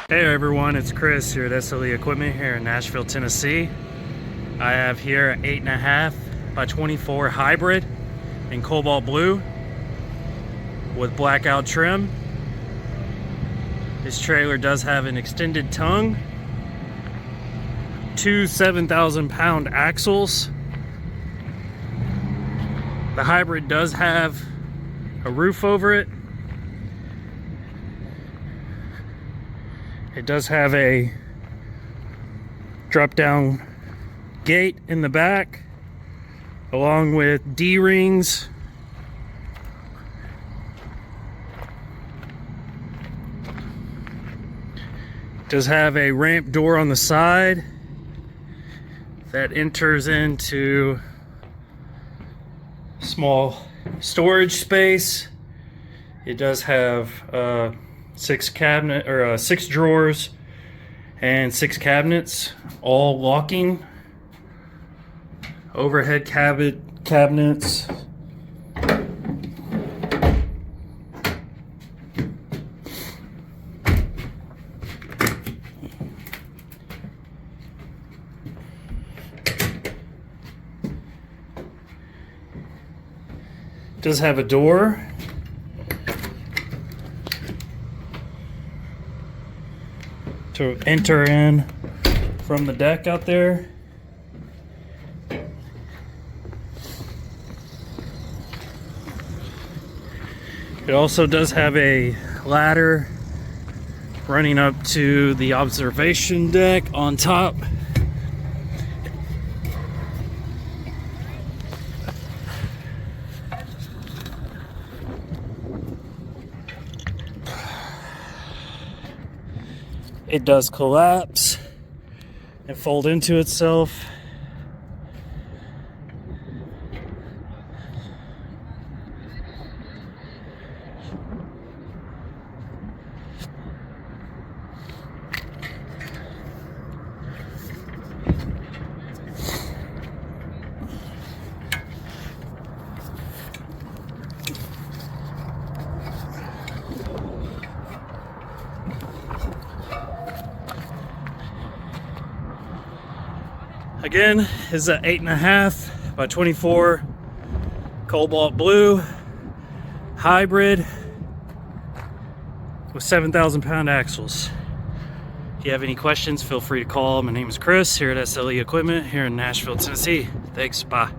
Hey everyone, it's Chris here at SLE Equipment here in Nashville, Tennessee. I have here an 8.5 by 24 hybrid in cobalt blue with blackout trim. This trailer does have an extended tongue, two 7,000-pound axles. The hybrid does have a roof over it. It does have a drop-down gate in the back, along with D-rings. It does have a ramp door on the side that enters into small storage space. It does have six drawers and 6 cabinets, all locking. Overhead cabinets. It does have a door. To enter in from the deck out there. It also does have a ladder running up to the observation deck on top. It does collapse and fold into itself. Again, is an 8.5 by 24 cobalt blue hybrid with 7,000-pound axles. If you have any questions, feel free to call. My name is Chris here at SLE Equipment here in Nashville, Tennessee. Thanks, bye.